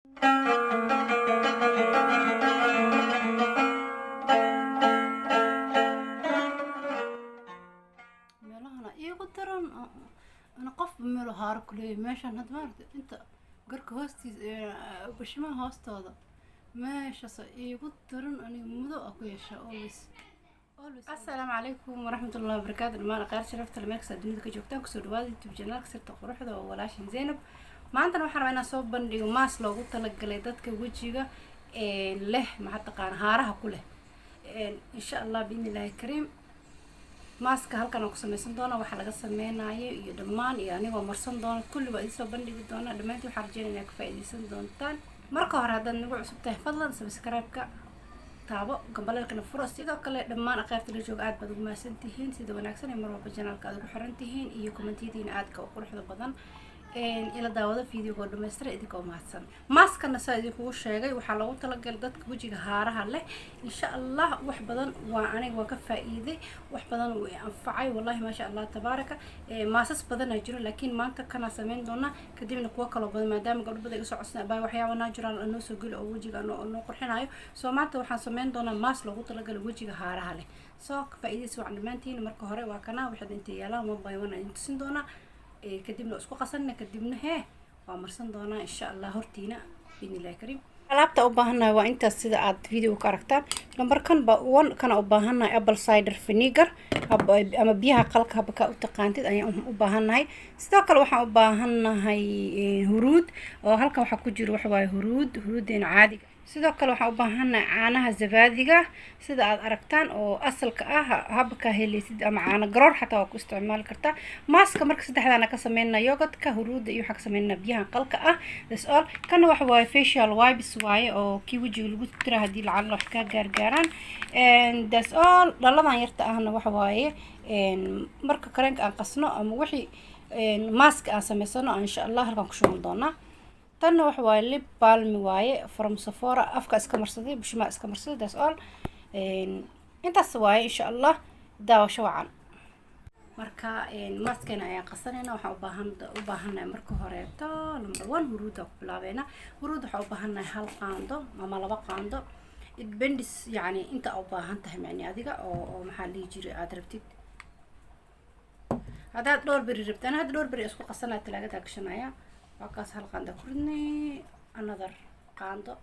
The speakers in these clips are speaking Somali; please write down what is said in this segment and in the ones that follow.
meelahana iigu daran ana qof meel haaro kuleeyahay meeshan hadda maaragta inta garka hoostiisa bashimaha hoostooda meeshaas iigu daran aniga mudo ah ku yeesha always. Assalaamu calaykum waraxmatullaahi wabarakaatu dhammaan qaar sharafta meel kasta dunida ka joogtaan kusoo dhawaada YouTube channel sirta quruxda oo walaashin Zainab. maantana waxaan rabaa inaan soo bandhigo maas loogu talagalay dadka wajiga leh maxaa taqaan haaraha ku leh insha Allah biidnillaahi kariim. maaska halkan aan ku samaysan doona waxa laga sameynayo iyo dhammaan iyo anigoo marsan doona kulli waa idin soo bandhigi doona dhammaantiin waxaan rajeynayaa inaad ka faa'iideysan doontaan. marka hore haddaad nagu cusub tahay fadlan subscribe-ka taabo gambaleelkana furo. sidoo kale dhammaan aqaybta la jooga aad baad ugu mahadsan tihiin sida wanaagsan ee mar walba channelka aad ugu xiran tihiin iyo commentiyadiina aadka u quruxda badan ila daawada fiidiyoga oo dhammaystiran idinkoo mahadsan. maaskana saa idinkugu sheegay waxaa loogu talagalay dadka wajiga haaraha leh insha Allah. wax badan waa aniga waan ka faa'iiday, wax badan wuu anfacay wallahi maasha Allah tabaaraka. maasas badan ay jiro laakiin maanta kana sameyn doona kadibna kuwa kale badan maadaama gabdho badan iga soo codsan baa waxyaabo natural noo soo geli oo wajiga noo qurxinayo. soo maanta waxaan sameyn doonaa maas loogu talagalay wajiga haaraha leh. soo ka faa'iideyso waan dhammaantiin. marka hore waa kana waxaad inta yaalaan one by one aan tusin doonaa kadibna isku qasanna kadibna waa marsan doonaa insha Allah hortiina biidnillaahi kariim. alaabta u baahanahay waa intaas sida aad video ka aragtaan. lambarkan ba kana u baahanahay apple cider vinegar ama biyaha qalka habka u taqaantid ayaan u baahanahay. sidoo kale waxaan u baahanahay huruud oo halkan waxa ku jiro wax waa huruudeen caadiga. sidoo kale waxaan u baahanahay caanaha zabaadiga sida aad aragtaan oo asalka ah habka helaysid ama caano garoor xataa waa ku isticmaali kartaa. maaska marka saddexdaana ka sameynaa yogurtka huruudda iyo waxa ka sameynaa biyaha qalka ah. that's all. kana waxa waa facial wipes waaye oo kii wajiga lagu tira hadii lacag wax ka gaargaaraan that's all. dhaladan yarta ahna waxa waaye marka kareenka aan qasno ama wixii maaska aan sameysano insha Allah halkan ku shuban doonaa. tanna waxa waaye lip balm waaye from Sephora afka iska marsaday bishimaa iska marsaday that's all. intaas waaye insha Allah daawasho wacan. marka maaskana ayaan qasanayna waxaan u baahanahay marka hore number 1 huruudda ku bilaabeena. huruud waxaan u baahanahay hal qaando ama laba qaando it depends yani inta u baahan tahay macni adiga oo maxaa la jiray aad rabtid. hadaad dhowr bari rabtaan hadda dhowr bari isku qasanaa talaagada gashanaya وكاس هالقاندة كردني another قاندة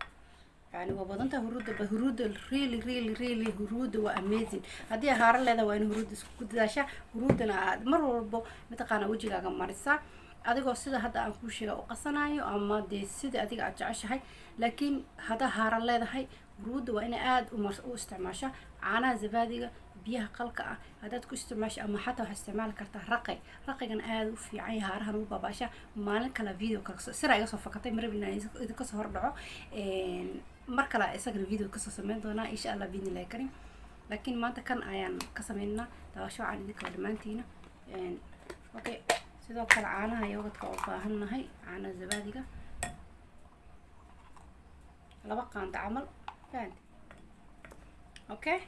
يعني وبدنتها هرود really هرود واميزين. هدي هار لهذا وين هرود كداشة هرودنا مرة ربو متقانا وجهها كمارسة adigoo sida hadda aan ku sheegay oo qasanayo ama sida adiga aad jeceshahay laakiin hada haaran leedahay huruudda waa in aad u isticmaasha caanaha zabaadiga biyaha qalka ah hadaad ku isticmaasho ama xataa waxaad isticmaali kartaa raqigan aad u fiican yahay haarahan u baabaasha. maalin kale video kale sira iga soo fakatay marabina idinka soo hordhaco mar kale isagana video ka soo sameyn doonaa insha Allah biidnillaahi kariim. laakiin maanta kan ayaan ka sameynaa daawasho aan idinka dhammaantiina okay. sidoo kale caanaha yogurtka u baahanahay caanaha zabaadiga laba qaando camal fahanti okay.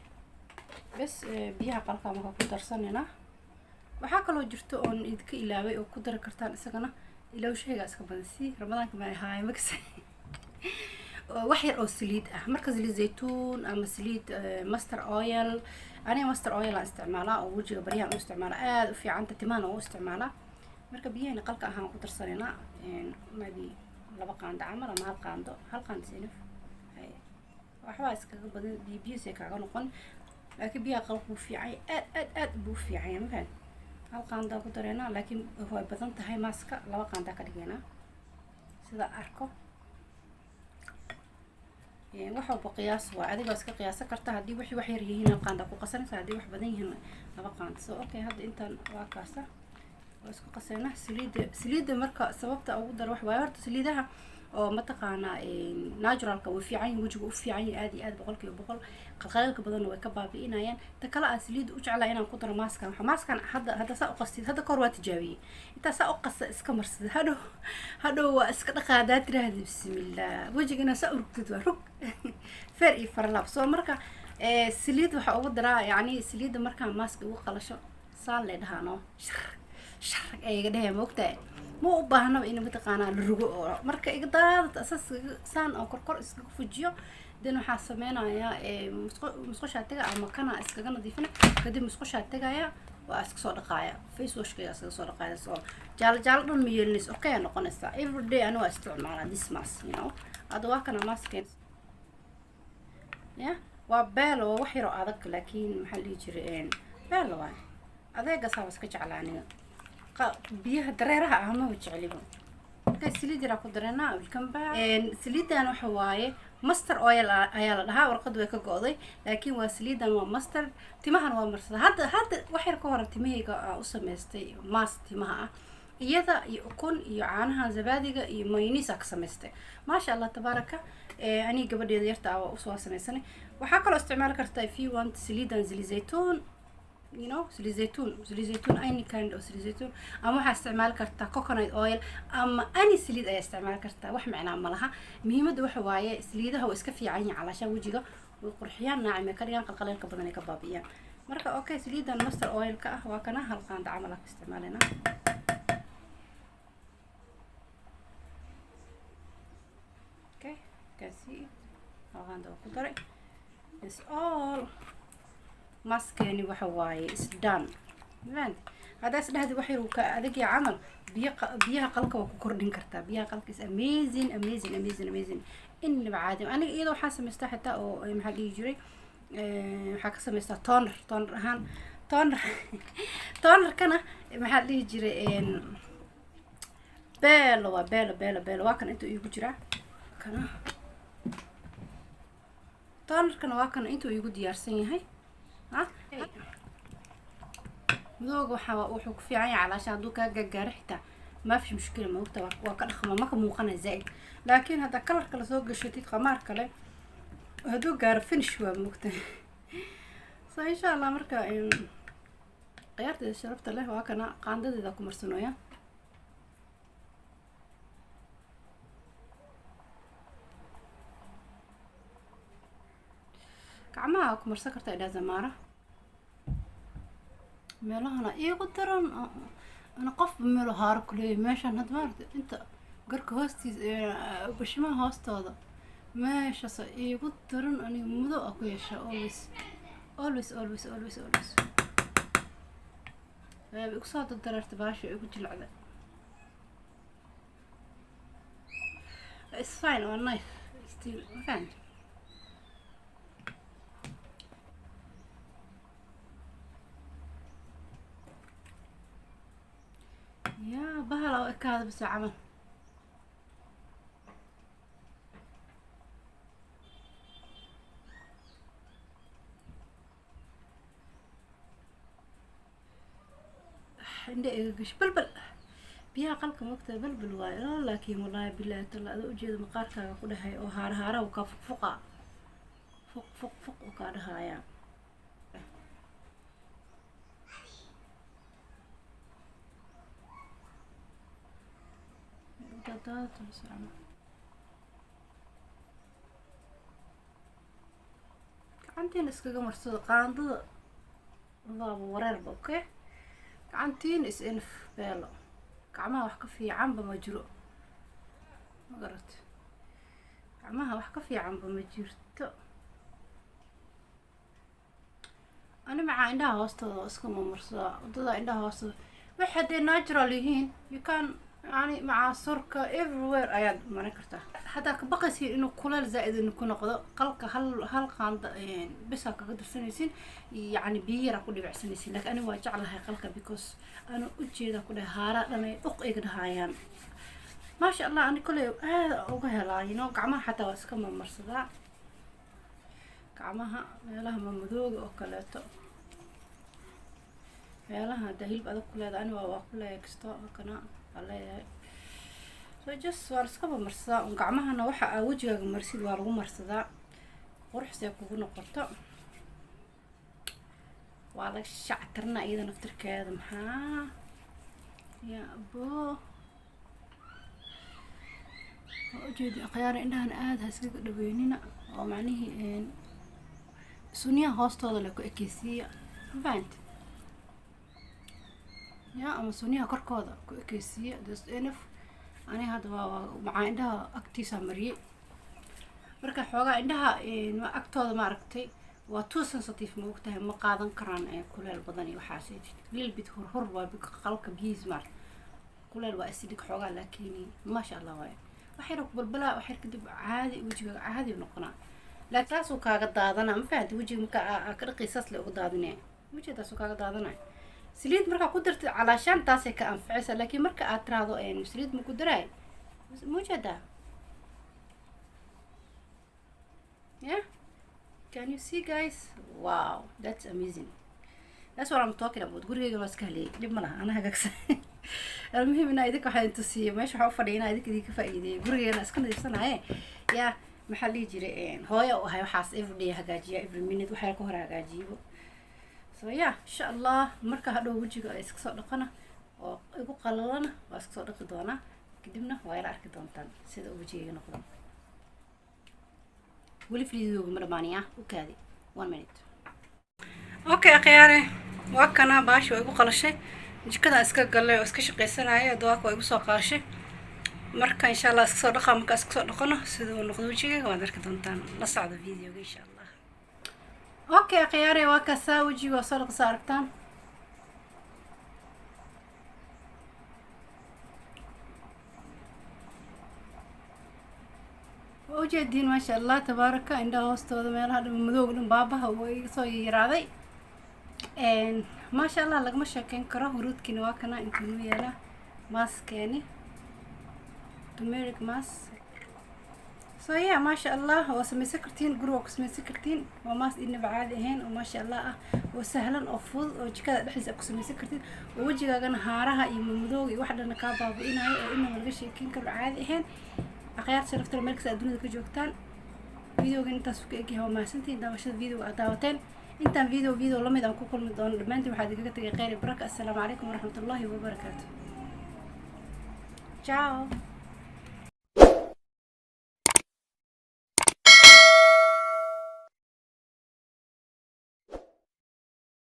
bas biyaha qalka marka ku darsanayna waxa kale oo jirto oo idinka ilaaway oo ku dari kartaan isagana ilaawshayga iska badansi ramadaanka ma ahay max wax yar oo saliid ah marka saliid zaytuun ama saliid master oil. aniga master oil aan isticmaalaa oo wajiga bariyaan u isticmaalaa aad u fiican timaana u isticmaalaa. marka biyaha qalka ahaan ku darsanayna maybe laba qaando camal ama hal qaando sinif waxba iskaga badan biyo si kaaga noqon laakiin biyaha qalku fiican aad buu fiican ma fahan. hal qaando ku darayna laakiin way badan tahay maaska laba qaando ka dhigayna sida arko waxa uu qiyaas waa adiga iska qiyaas kartaa hadii wixii wax yar yihiin hal qaando ku qasanaysa hadii wax badan yihiin laba qaando. so okay hadda intaan waa kaasa isku qasayna saliida marka sababta ugu dar wax waa horta saliidaha oo mataqaana naturalka way fiican yihiin wajiga u fiican yihiin aad iyo aad boqolkiiba boqol qalqalka badan way ka baabi'inayaan. ta kale aan saliid u jeclaa inaan ku daro maaskan hadda saa u qastid hadda kor waa tijaabiyay inta saa u qasa iska marsad hadhow waa iska dhaqaadaa tiraahdo bismillaah wajigana saa urugtid waa rug feer iyo farlaab. soo marka saliid waxa ugu daraa yani saliida marka maaska ugu qalasho saan leedahaano sharag ay iga dheheen moogtahay ma u baahnaba in mataqaanaa la rugo oo marka iga daadata asas saan oo kor iskaga fujiyo dan waxaa sameynayaa musqushaa taga ama kana iskaga nadiifina kadib musqushaa tagaya waa iska soo dhaqaaya face washka iskaga soo dhaqaaya soo jaalo dhan ma yeelinayso okay noqonaysaa every day aniga waa isticmaalaa this mask you know ada waa kana maskeen ya waa beelo wax yar oo adag laakiin maxaa la jiray beelo waa adeega saabas ka jeclaaniga biyaha dareeraha ah ma jecelibo marka saliid yar ku dareena welcome back saliidan waxa waaye master oil ayaa la dhahaa warqadu way ka go'day laakiin waa saliidan waa master timahan waa marsada hadda wax yar ka hor timahayga u sameystay mask timaha ah iyada iyo ukun iyo caanaha zabaadiga iyo mayonnaise ka sameystay maasha Allah tabaaraka ani gabadheeda yarta ah u soo sameysanay waxaa kaloo isticmaal kartaa if you want saliidan zaytuun you know saliid zaytuun any kind of saliid zaytuun ama waxaa isticmaal kartaa coconut oil ama any saliid ayaa isticmaal kartaa wax macnaa ma laha muhiimadda waxa waaye saliidaha waa iska fiican yihiin calaasha wajiga way qurxiyaan naacime ka dhigaan qalqaleelka badan ay ka baabiyaan marka okay saliidan master oil ka ah waa kana hal qaanda camal ah isticmaalena okay kasi hal qaanda ku daray is all maskeni waxa waaye is done man hada isdhaxdi wax yar ka adag ya camal biyaha qalka waa ku kordhin kartaa biyaha qalka is amazing in bacaadi aniga iyadoo waxaa sameystaa xitaa oo maxaa dhihi jiray waxaa ka sameystaa toner ahaan toner kana maxaa dhihi jiray beelo waa kan inta igu jira kana tonerkana waa kan inta igu diyaarsan yahay مذوق وحو كفيعي علشان دوكا قاقاري حتى ما فيش مشكلة موقتا وكالخما ماكا موقنا زائد لكن هذا كلر كلا سوق الشتيت قمار كلا هدو قارب فينشوا موقتا إن شاء الله مركا غيرت شربت له وكنا قاندد إذا كمرسنويا كعمها كمرسا كرتا إلى زمارة meelahana iigu daran ana qof meel haar kulay meeshan had maartay inta garka hoostiis bashimaha hoostooda meeshaas iigu daran aniga mudo ku yeesha always igu soo dararta baasha igu jilcda it's fine or knife still fine يا بهلا وإكاد بس عمل عندي إيش بلبل بيها قلق وقت بلبل وايد لكن والله بالله تلا أدو جيد مقاركة كلها هاي وهارة وكفق فوق وكارها يعني gacantiin iskaga marsado qaandada laaba wareerba okay gacantiin is enough beelo gacmaha wax ka fiicanba ma jiro ma garat gacmaha wax ka fiicanba ma jirto ani macaa indhaha hoostooda iska marsada wadada indhaha hoostooda wax hadday natural yihiin you can يعني مع سركة everywhere أياد ما نكرته حتى كبقسي إنه كلال زائد إنه كنا قلق هل قاند يعني بس هكذا سنسين يعني بيرة كل بع سنسين لكن أنا واجع لها قلقة because أنا أجيدا كل هارا لما أقيد هايان ما شاء الله أنا كل هذا أوجه لا ينو كعمها حتى واسكم مرصدا كعمها لها ممدوق أكلته لها دهيل بعد كل هذا أنا وأقول إكسترا كنا عليه so just وارسكبه مرصدا وقعمها أنا وحى وجهه مرصد وارجو مرصدا وروح سيكون قرطة وعلى الشعترنا أيضا نفتر كذا محا يا أبو وجد خيار إنها نقاد هسكت دبينينا ومعنيه سونيا هاستو لك أكيسية فانت ya ama sunniyaha korkooda ku ekeysiiya das enf aniga hadda waa macaa indhaha agtiisa mariyay marka xoogaa indhaha agtooda maaragtay waa too sensitive ma ogtahay ma qaadan karaan kuleel badan iyo waxaas little bit hor waa qalka biyihiis maar kuleel waa acidic xoogaa laakiin maasha allah waay waxayna ku balbalaa waxay kadib caadi wajiga caadi noqonaa laakiin taasoo kaaga daadana ma fahanti wajiga marka ka dhaqiisas le ugu daadinay wajiga taasoo kaaga daadanay saliid markaa ku dartid calaashaan taasay ka anfacaysa laakiin marka aad tiraahdo saliid ma ku daray mujada yeah can you see guys wow that's amazing that's what I'm talking about gurigeyga waa iska haliyay dhib ma laha ana hagaagsan المهم إن إيدك واحد تسيه ماشي حوفر هنا إيدك ديك فايدة برجع أنا أسكن ديسنا هاي يا محلي جريان هاي أو هاي حاس every day هجاجيه every minute وحيل كهر هجاجيه so yeah إن شاء الله مركه هذا وجهك إسك صار لقنا ويقول قللنا وإسك صار لقدونا قدمنا ويلا أركضون تان سيد وجهي نقدم ولي فريدو مربانية وكذي 1 minute أوكي أخياري وكنا باش ويقول قل شيء jikada iska galay oo iska shaqeysanayo dawaaq way igu soo qaashay marka insha Allah iska soo dhaqo marka iska soo dhaqano sidoo noqdo wajiga waad arki doontaan la socdo videoga insha Allah okay khiyaare waa ka saa wajiga soo dhaqo saartaan وجدين ما شاء الله تبارك عنده hoostooda meelaha madowga dhan baabaha way soo yaraaday ما شاء الله لقما شاكين كره ورود كنوا كنا إنتنو يلا ماسك يعني تمرك ماس صحيح ما شاء الله هو سمي سكرتين جروك سمي سكرتين وماس إنه بعاد هين وما شاء الله وسهلا أفضل وجكا بحس أكو سمي سكرتين ووجهها كان هارها يمدوي واحدة نكابة بإنها وإنه ملقاش يكين كل عادي هين أخيار شرفت الملك سأدوني ذيك جوكتان فيديو كان تسوق هو ما سنتين داوشة فيديو أداوتين intaan video lamid aan ku kulmi doono dhamaantii waxaad iga tagay khayr baraka assalaamu calaykum waraxmatullaahi wabarakaatuh ciao